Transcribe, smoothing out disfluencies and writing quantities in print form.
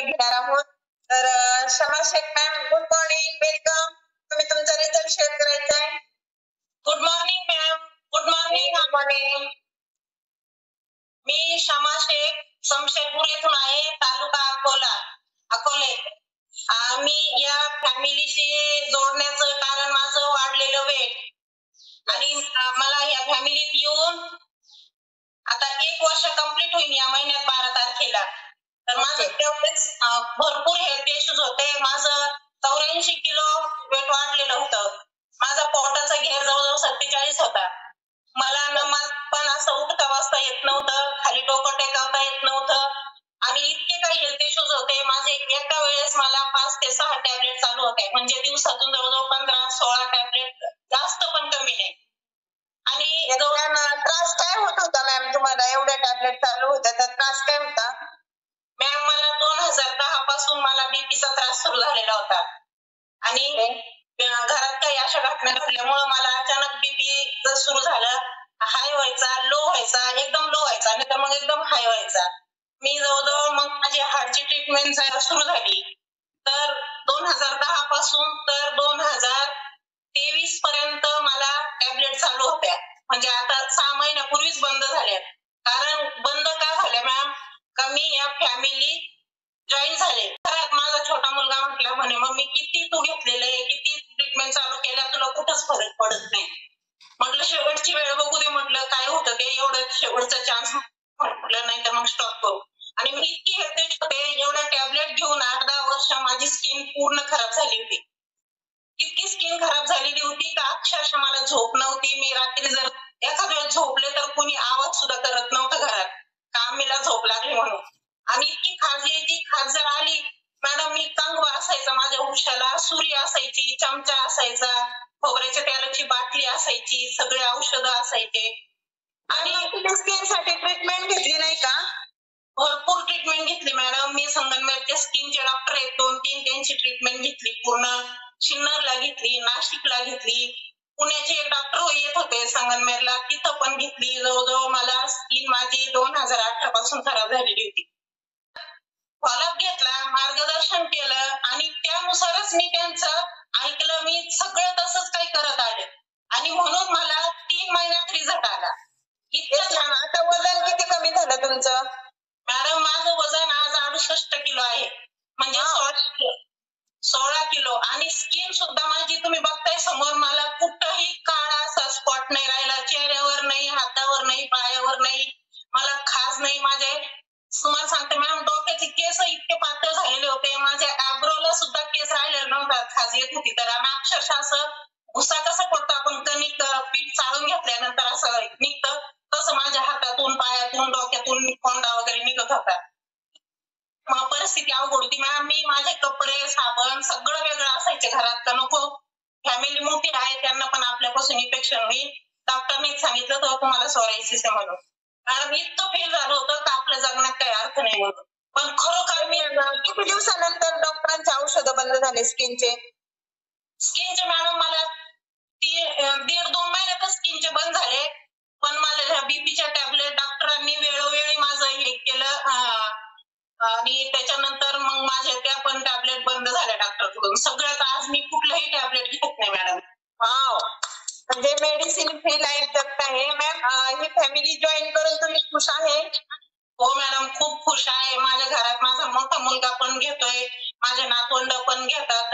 घेणार आहोत. तर Shama Shaikh ma'am, good morning, welcome. तुम्ही तुमचा रिझल्ट शेअर करायचा आहे. Good morning ma'am. Good morning. Good morning. मी शमा शेख समशेरपूर येथून आहे, तालुका अकोले. मी या फॅमिलीशी जोडण्याचं कारण माझं वाढलेलं वेट आणि मला या फॅमिलीत येऊन आता 1 वर्ष कंप्लीट होईल या महिन्यात 12 तारखेला. तर माझं तेवढेच भरपूर हेल्थ इश्यूज होते. माझं 84 किलो वेट वाढलेलं होतं. माझा पोटाचा घेर जवळजवळ 47 होता. मला नमाज पण असं उठता बसता येत नव्हतं, खाली डोकं टेकवता येत नव्हतं आणि इतके काही हेल्थ इश्यूज होते. माझे एका वेळेस मला 5 ते 6 टॅबलेट चालू होते, म्हणजे दिवसातून जवळजवळ 15-16 टॅबलेट, जास्त पण कमी नाही. आणि त्रास काय होत होता मॅम तुम्हाला? एवढ्या टॅबलेट चालू होत्या तर त्रास काय होता? मॅम मला 2010 पासून मला बीपीचा त्रास सुरू झालेला होता आणि घरात काही अशा घटना घडल्यामुळे मला अचानक बीपी सुरू झालं. हाय व्हायचा, लो व्हायचा, एकदम लो व्हायचा, नाही तर मग एकदम हाय व्हायचा. मी जवळजवळ मग माझी हार्टची ट्रीटमेंट सुरू झाली. तर 2010 पासून तर 2023 पर्यंत मला टॅबलेट चालू होत्या. म्हणजे आता 6 महिन्यापूर्वीच बंद झाल्या. कारण बंद का झाल्या मॅम? का मी या फॅमिली जॉईन झाले. घरात माझा छोटा मुलगा म्हटला, म्हणे मम्मी किती तू घेतलेलं आहे, किती ट्रीटमेंट चालू केल्या, तुला कुठंच फरक पडत नाही. म्हटलं शेवटची वेळ बघू दे, म्हटलं काय होतं ते, एवढं शेवटचा चान्स म्हटलं, नाही तर मग स्टॉप करू. आणि मी इतकी हेल्थ होते, एवढ्या टॅबलेट घेऊन 8-10 वर्ष माझी स्किन पूर्ण खराब झाली होती. इतकी स्किन खराब झालेली होती का अक्षरशः मला झोप नव्हती. मी रात्री जर एखाद्या वेळेस झोपले तर कोणी आवाज सुद्धा करत नव्हतं घरात, कामीला झोप लागली म्हणून. आणि इतकी खाज यायची, खाज जर आली मॅडम, मी कंगवा असायचा माझ्या उशाला, सुरी असायची, चमचा असायचा, खोबऱ्याच्या तेलाची बाटली असायची, सगळे औषधं असायचे. आणि स्किन साठी ट्रीटमेंट घेतली नाही का? भरपूर ट्रीटमेंट घेतली मॅडम. मी संगमनेरचे स्किनचे डॉक्टर आहेत 2-3, त्यांची ट्रीटमेंट घेतली पूर्ण. सिन्नरला घेतली, नाशिकला घेतली, पुण्याचे एक डॉक्टर येत होते संगमनेरला, तिथं पण घेतली. जवळजवळ मला स्किन माझी 2018 पासून खराब झालेली होती. फॉलोअप घेतला, मार्गदर्शन केलं आणि त्यानुसारच मी त्यांचं ऐकलं. मी सगळं तसंच काही करत आले आणि म्हणून मला 3 महिन्यात रिझल्ट आला. आता वजन किती कमी झालं तुमचं? मॅडम माझं वजन आज 68 किलो आहे, म्हणजे 16 किलो. आणि स्किन सुद्धा माझी तुम्ही बघताय समोर, मला कुठंही काळा असा स्पॉट नाही राहिला, चेहऱ्यावर नाही, हातावर नाही, पायावर नाही, मला खाज नाही. माझे तुम्हाला सांगते मॅम, डोक्याचे केस इतके पातळ झालेले होते, माझ्या ॲब्रोला सुद्धा केस राहिलेला नव्हता, खाज येत होती. तर आम्ही अक्षरशः असं भुसा कसा पडतो आपण, कणिक पीठ चाळून घेतल्यानंतर असं निघतं, तसं माझ्या हातातून, पायातून, डोक्यातून कोंडा वगैरे निघत होता. मग परिस्थिती अवघड होती मॅम. मी माझे कपडे, साबण सगळं वेगळं असायचे घरात, का नको फॅमिली मोठी आहे, त्यांना पण आपल्यापासून इन्फेक्शन होईल. डॉक्टरने सांगितलं तर तुम्हाला सोरायसिस आहे म्हणून. कारण इतकं फील झालं होतं का आपल्या जगण्यात काही अर्थ नाही म्हणून. पण खरोखर मी किती दिवसानंतर डॉक्टरांचे औषधं बंद झाले स्किनचे मॅडम? मला 1.5-2 महिन्यातच स्किनचे बंद झाले. पण मला बीपीच्या टॅबलेट डॉक्टरांनी वेळोवेळी माझं हे केलं आणि त्याच्यानंतर मग माझ्या त्या पण टॅबलेट बंद झाल्या डॉक्टरकडून. सगळ्यात आज मी कुठलंही टॅबलेट घेत नाही मॅडम. वाव, म्हणजे मेडिसिन फ्री लाईफ जगत आहे. मॅम, ही फॅमिली जॉईन करून तुम्ही खुश आहे? हो मॅडम, खूप खुश आहे. माझ्या घरात माझा मोठा मुलगा पण घेतोय, माझे नातवंड पण घेतात.